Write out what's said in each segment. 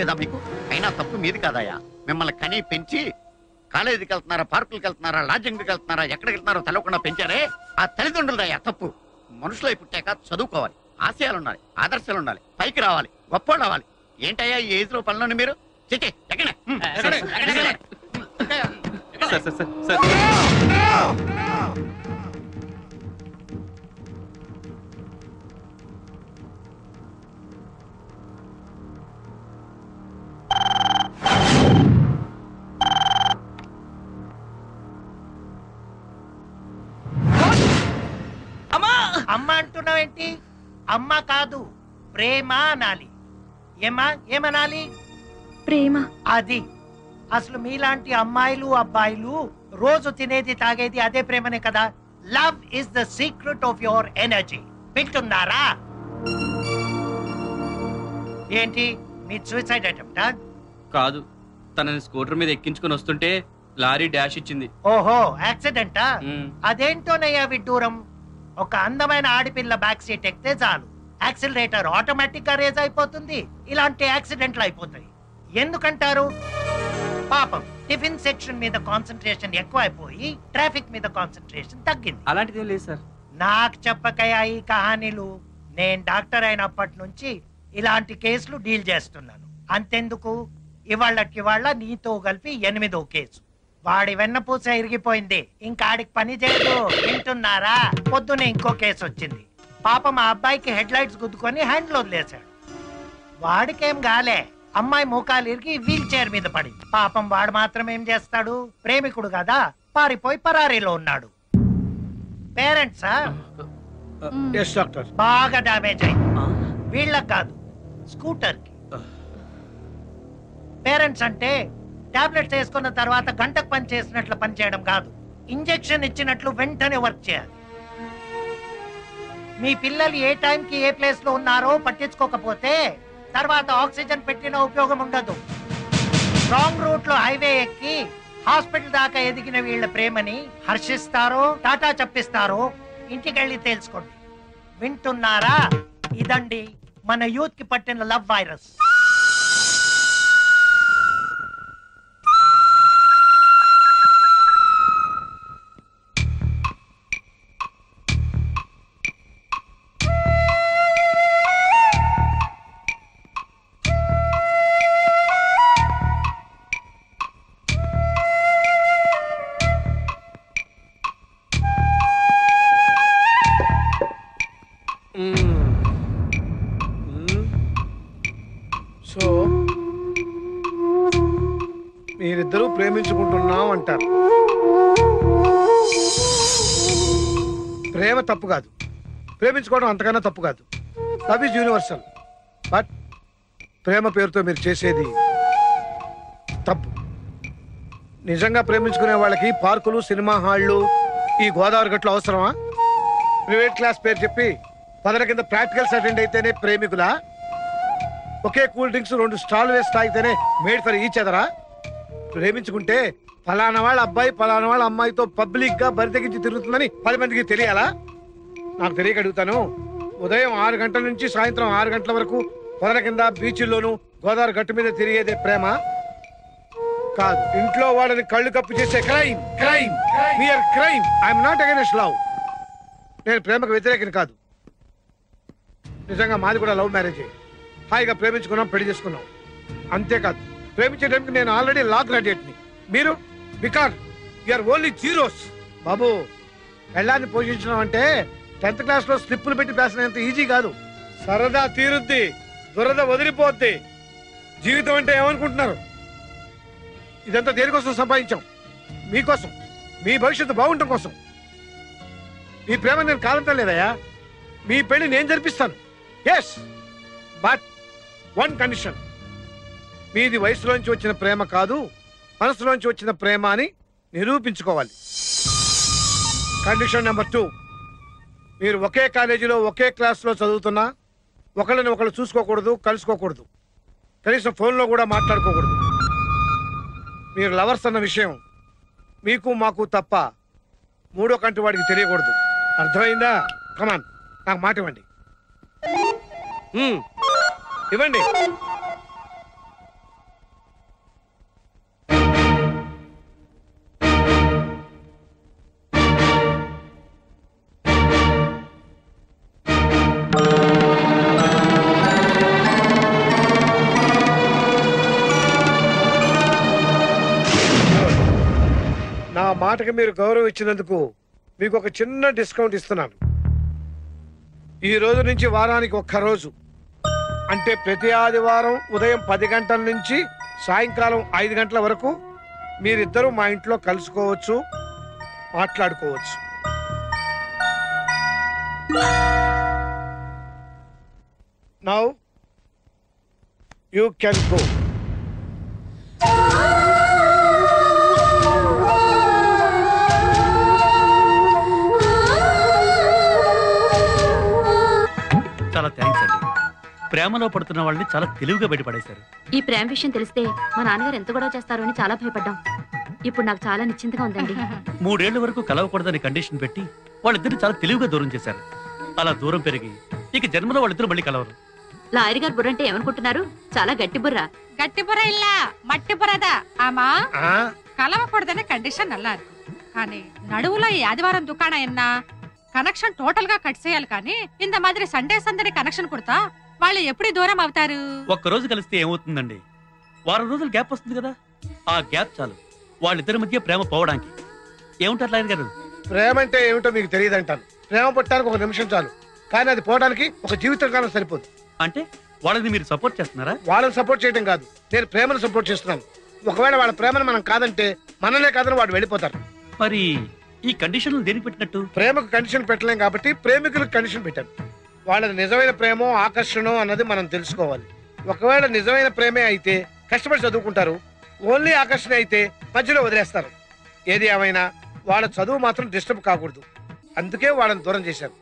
లేదా మీకు? అయినా తప్పు మీది కాదయ్యా. మిమ్మల్ని కని పెంచి కాలేజీకి వెళ్తున్నారా, పార్కులకు వెళ్తున్నారా, లాడ్జింగ్కి వెళ్తున్నారా, ఎక్కడికి వెళ్తున్నారో తెలవకుండా పెంచారే ఆ తల్లిదండ్రులదయ్యా తప్పు. మనుషులై పుట్టాక చదువుకోవాలి, ఆశయాలు ఉండాలి, ఆదర్శాలు ఉండాలి, పైకి రావాలి, గొప్ప అవ్వాలి. ఏంటయ్యా ఈ ఏజ్ లో పనులను మీరు? చిట్టి ఎక్కడే అమ్మ అంటున్నావేంటి? అమ్మ కాదు, ప్రేమ అనాలి. ఏమనాలి? ప్రేమ. అది అసలు మీలాంటి అమ్మాయిలు అబ్బాయిలు రోజు తినేది తాగేది అదే ప్రేమనే కదా. Love is the secret of your energy. వింటున్నారా? ఏంటి మీ సూసైడ్ అటెంప్టా? కాదు, తనని స్కూటర్ మీద ఎక్కించుకుని వస్తుంటే లారీ డాష్ ఇచ్చింది. ఓహో, యాక్సిడెంటా? అదేంటోనయ్యా విడ్డూరం. ఒక అందమైన ఆడపిల్ల బ్యాక్ సీట్ ఎక్కితే చాలు, యాక్సిలరేటర్ ఆటోమేటిక్ గా రేజ్ అయిపోతుంది. ఇలాంటి యాక్సిడెంట్లు అయిపోతాయి. ఎందుకంటారు? పాపం టిఫిన్ సెక్షన్ మీద కాన్సన్ట్రేషన్ ఎక్కువ అయిపోయి ట్రాఫిక్ మీద కాన్సన్ట్రేషన్ తగ్గింది. అలాంటిదేం లేదు సార్. నాకు చెప్పకయా ఈ కహానీలు. నేను డాక్టర్ అయినప్పటి నుంచి ఇలాంటి కేసులు డీల్ చేస్తున్నాను. అంతెందుకు, ఇవాళ్ళ నీతో కలిపి 8వ కేసు. వాడి వెన్నపూస ఇరిగిపోయింది, ఇంకాడికి పని చేయదు. వింటున్నారా? పొద్దునే ఇంకో కేసు వచ్చింది. పాపం ఆ అబ్బాయికి హెడ్ లైట్స్ గుద్దుకొని హ్యాండ్లో వదిలేశాడు. వాడికేం గాలే, అమ్మాయి మోకాలు ఇరిగి వీల్ చైర్ మీద పడింది. పాపం వాడు మాత్రం ఏం చేస్తాడు? ప్రేమికుడు కదా, పారిపోయి పరారీలో ఉన్నాడు. పేరెంట్సా? బాగా డామేజ్ అయింది. వీళ్ళకి కాదు, స్కూటర్ కి. పేరెంట్స్ అంటే టాబ్లెట్స్ వేసుకున్న తర్వాత గంటకు పని చేసినట్లు పని చేయడం కాదు, ఇంజెక్షన్ ఇచ్చినట్లు వెంటనే వర్క్ చేయాలి. మీ పిల్లలు ఏ టైంకి ఏ ప్లేస్ లో ఉన్నారో పట్టించుకోకపోతే తర్వాత ఆక్సిజన్ పెట్టిన ఉపయోగం ఉండదు. రాంగ్ రూట్ లో హైవే ఎక్కి హాస్పిటల్ దాకా ఎదిగిన వీళ్ళ ప్రేమని హర్షిస్తారో టాటా చెప్పిస్తారో ఇంటికెళ్ళి తెలుసుకోండి. వింటున్నారా? ఇదండి మన యూత్ కి పట్టిన లవ్ వైరస్. సో మీరిద్దరూ ప్రేమించుకుంటున్నాం అంటారు. ప్రేమ తప్పు కాదు, ప్రేమించుకోవడం అంతకన్నా తప్పు కాదు. Love is universal. బట్ ప్రేమ పేరుతో మీరు చేసేది తప్పు. నిజంగా ప్రేమించుకునే వాళ్ళకి పార్కులు, సినిమా హాళ్ళు, ఈ గోదావరి గట్లు అవసరమా? ప్రైవేట్ క్లాస్ పేరు చెప్పి 10 కింద ప్రాక్టికల్స్ అటెండ్ అయితేనే ప్రేమికులా? ఒకే కూల్ డ్రింక్స్ 2 స్టాల్ వేసి తాగితేనే మేడ్ ఫర్ ఈచ్ అదరా? ప్రేమించుకుంటే ఫలానా వాళ్ళ అబ్బాయి ఫలానా వాళ్ళ అమ్మాయితో పబ్లిక్ గా బరి తెగించి తిరుగుతుందని 10 మందికి తెలియాలా? నాకు తెలియక అడుగుతాను. ఉదయం 6 గంటల నుంచి సాయంత్రం 6 గంటల వరకు 10 కింద బీచ్ల్లోనూ గోదావరి గట్టు మీద తిరిగేదే ప్రేమ కాదు. ఇంట్లో వాళ్ళని కళ్ళు కప్పు చేసే crime. Crime mere crime. I'm not against love. నేను ప్రేమకు వ్యతిరేకం కాదు. నిజంగా మాది కూడా లవ్ మ్యారేజే. హాయిగా ప్రేమించుకున్నాం, పెళ్లి చేసుకున్నాం. అంతేకాదు, ప్రేమించే టైంకి నేను ఆల్రెడీ లా గ్రాడ్యుయేట్ని. మీరు బికాజ్ యూఆర్ ఓన్లీ జీరోస్. బాబు, పెళ్ళాన్ని పోషించడం అంటే 10th క్లాస్లో స్లిప్పులు పెట్టి పేసినంత ఈజీ కాదు. సరదా తీరుద్ది, దురద వదిలిపోద్ది. జీవితం అంటే ఏమనుకుంటున్నారు? ఇదంతా దేనికోసం సంపాదించాం? మీకోసం, మీ భవిష్యత్తు బాగుండటం కోసం. మీ ప్రేమ నేను కాదంటం లేదయ్యా. మీ పెళ్లి నేను జరిపిస్తాను. Yes, but one condition. మీది వయసులోంచి వచ్చిన ప్రేమ కాదు, మనసులోంచి వచ్చిన ప్రేమ అని నిరూపించుకోవాలి. కండిషన్ నెంబర్ 2, మీరు ఒకే కాలేజీలో ఒకే క్లాస్లో చదువుతున్నా ఒకళ్ళని ఒకళ్ళు చూసుకోకూడదు, కలుసుకోకూడదు, కనీసం ఫోన్లో కూడా మాట్లాడుకోకూడదు. మీరు లవర్స్ అన్న విషయం మీకు మాకు తప్ప 3వ కంటి వాడికి తెలియకూడదు. అర్థమైందా? కమాన్, నాకు మాట ఇవ్వండి. ఇవ్వండి. మాటకి మీరు గౌరవం ఇచ్చినందుకు మీకు ఒక చిన్న డిస్కౌంట్ ఇస్తున్నాను. ఈ రోజు నుంచి వారానికి ఒక్క రోజు, అంటే ప్రతి ఆదివారం ఉదయం 10 గంటల నుంచి సాయంకాలం 5 గంటల వరకు మీరిద్దరూ మా ఇంట్లో కలుసుకోవచ్చు, మాట్లాడుకోవచ్చు. Now you can go. చాలా థ్యాంక్స్ అండి. ప్రేమలో పడుతున్న వాళ్ళని చాలా తెలివిగా బయటపడేశారు. ఈ ప్రేమ విషయం తెలిస్తే మా నాన్నగారు ఎంత గొడవ చేస్తారో అని చాలా భయపడ్డాం. ఇప్పుడు నాకు చాలా నిశ్చింతగా ఉందండి. 3 ఏళ్ల వరకు కలవకూడదని కండిషన్ పెట్టి వాళ్ళిద్దరిని చాలా తెలివిగా దూరం చేశారు. అలా దూరం పెరిగి ఇక జన్మలో వాళ్ళిద్దరు మళ్ళీ కలవరు. లాయర్ గారు బుర్ర అంటే ఏమనుకుంటున్నారు? చాలా గట్టి బుర్ర. ಗಟ್ಟಿ ಬುರ ಇಲ್ಲ ಮಟ್ಟಿ ಬುರದ ಆಮ కలవకూడదనే కండిషన్ నల్లారు. కానీ నడువులో ఈ ఆదివారం దుకాణ ఎన్న కనెక్షన్ టోటల్ గా కట్ చేయాలి. కానీ ఇంత మాదిరి సండే సందడి కనెక్షన్ కుడతా వాళ్ళు ఎప్పుడు దూరం అవుతారు? ఒక్క రోజు కలిస్తే ఏమవుతుందండి? వారం రోజులు గ్యాప్ వస్తుంది కదా, ఆ గ్యాప్ చాలు వాళ్ళిద్దరి మధ్య ప్రేమ పోవడానికి. ఏముంటారు లాయర్ గారు? ప్రేమ అంటే ఏమిటో మీకు తెలియదంటాను. ప్రేమ పుట్టడానికి 1 నిమిషం చాలు, కానీ అది పోవడానికి ఒక జీవితకాలం సరిపోదు. అంటే వాళ్ళని మీరు సపోర్ట్ చేస్తున్నారా? వాళ్ళని సపోర్ట్ చేయడం కాదు, నేను ప్రేమను సపోర్ట్ చేస్తున్నాను. ఒకవేళ వాళ్ళ ప్రేమను మనం కాదంటే మనలే కాదని వాడు వెళ్ళిపోతారు. మరి ఈ కండిషన్లు దేనికి పెట్టినట్టు? ప్రేమకు కండిషన్ పెట్టలేం కాబట్టి ప్రేమికులకు కండిషన్ పెట్టాను. వాళ్ళది నిజమైన ప్రేమో ఆకర్షణో అన్నది మనం తెలుసుకోవాలి. ఒకవేళ నిజమైన ప్రేమే అయితే కష్టపడి చదువుకుంటారు, ఓన్లీ ఆకర్షణ అయితే మధ్యలో వదిలేస్తారు. ఏది ఏమైనా వాళ్ళ చదువు మాత్రం డిస్టర్బ్ కాకూడదు, అందుకే వాళ్ళని దూరం చేశారు.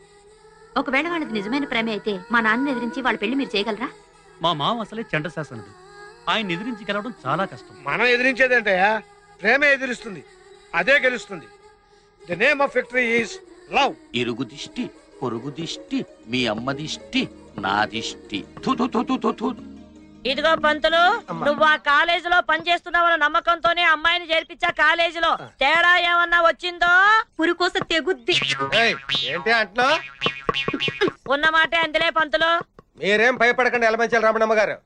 ఒకవేళ వాళ్ళది నిజమైన ప్రేమ అయితే మా నాన్నని ఎదిరించి వాళ్ళ పెళ్లి మీరు చేయగలరా? మా మామ అసలే చండశాసనుడు, ఆయన ఎదిరించి గెలవడం చాలా కష్టం. మనం ఎదిరించేదంటే ప్రేమే ఎదిరిస్తుంది, అదే గెలుస్తుంది. The name of victory is love. ఇరుగు దిష్టి, పొరుగు దిష్టి, మీ అమ్మ దిష్టి, నా దిష్టి. థు థు థు థు థు థు. ఇదిగో పంతులు, నువ్వు ఆ కాలేజీలో పనిచేస్తున్నావన్న నమ్మకంతోనే అమ్మాయిని చేర్పించా. కాలేజీలో తేడా ఏమన్నా వచ్చిందో పురుకోస తెగుద్ది. ఏంటి అంటున్నా? ఉన్న మాటే అందులే పంతులు. మీరేం భయపడకండి ఎలమంచాలి రమణమ్మ గారు.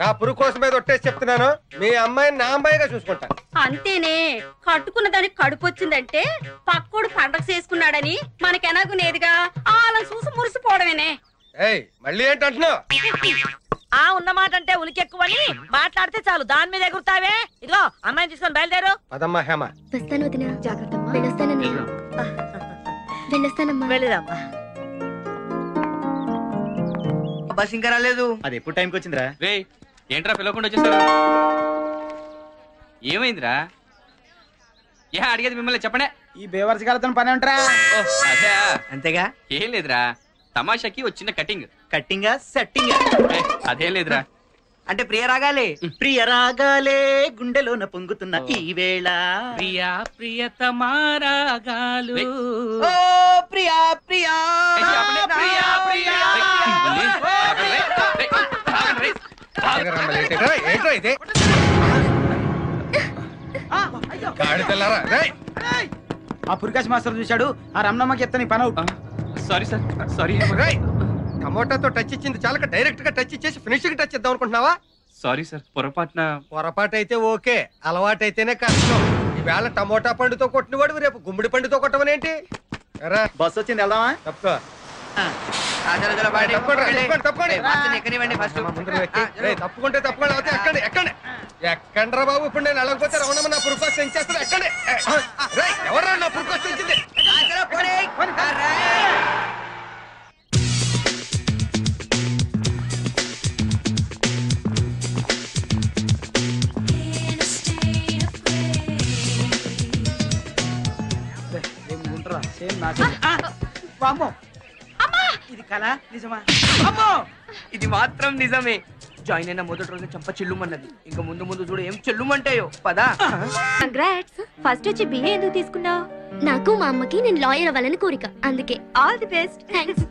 నా పురుగు కోసం మీద ఒట్టేసి చెప్తున్నాను, మీ అమ్మాయిని నా అమ్మాయిగా చూసుకుంటాను. అంతేనే, కట్టుకున్న దానికి కడుపు వచ్చిందంటే పక్కోడు పండగ చేసుకున్నాడని మనకెనాగునేదిగా వాళ్ళని చూసి మురిసిపోవడమేనే. ఏయ్ మళ్ళీ ఏంటంటున్నావు? ఆ ఉన్న మాట అంటే ఉలికెక్కువని మాట్లాడితే చాలు దాని మీద ఎగురుతావే. ఇదిగో అమ్మాయిని తీసుకొని బయలుదేరు. పదమ్మా హేమ. వస్తాను వదినా. జాగ్రత్త. వెళ్ళొస్తానమ్మా. వెళ్ళిరామ్మా. బస్ ఇంకా రాలేదు. అది ఎప్పుడు టైంకి వచ్చిందిరా? రే ఏంట్రా పిలవకుండా వచ్చేసారు? ఏమైందిరా? అడిగేది మిమ్మల్ని చెప్పండి. ఈ బేవర్స్ గారితో పని ఉంటారా? అదే అంతేగా. ఏం లేదురా, తమాషాకి వచ్చిన కటింగ్. కట్టింగ్ సెట్టింగ్ అదేం లేదురా. అంటే ప్రియ రాగాలే గుండెలోన పొంగుతున్న ఈ వేళ. ప్రియా ప్రియతమారాగాలు. ఓ ప్రియా ప్రియా ప్రియా ప్రియా. ఏంట్రా ఇది? గాడి తెల్లారా? ఆ పురికాశ్ మాస్టర్ చూశాడు, ఆ రమణమ్మకి ఎత్తని పని అవుట్. Sorry sir, sorry. టమోటాతో టచ్ ఇచ్చింది చాలక డైరెక్ట్ గా టచ్ ఇచ్చేసి ఫినిషింగ్ టచ్ ఇద్దాం అనుకుంటున్నావా? సారీ సార్, పొరపాటున. పొరపాటు అయితే ఓకే, అలవాటైతేనే కష్టం. ఈవేళ టమోటా పండుతో కొట్టిన వాడు రేపు గుమ్మడి పండుతో కొట్టమనేంటి? బస్ వచ్చింది, వెళ్దామా? తప్పుకో. తప్పుకుంటే తప్పుకోండి, అయితే ఎక్కండి ఎక్కండి ఎక్కండ్రా బాబు. ఇప్పుడు నేను వెళ్ళకపోతే రమణమ్మ నా పురుకోసం తెంచేస్తాను. ఎక్కండి. ఎవరా నా పురుకోసం తెంచింది? ఇది కళ నిజమా? అమ్మో, ఇది మాత్రం నిజమే. జాయిన్ అయిన మొదటి రోజు చంప చెల్లుమన్నది. ఇంకా ముందు ముందు చూడు ఏం చెల్లుమంటాయో. పదా. కంగ్రాట్స్. ఫస్ట్ వచ్చి బిఏ ఎందుకు తీసుకున్నావు? నాకు మా అమ్మకి నేను లాయర్ అవ్వాలని కోరిక, అందుకే. All the best. థ్యాంక్స్.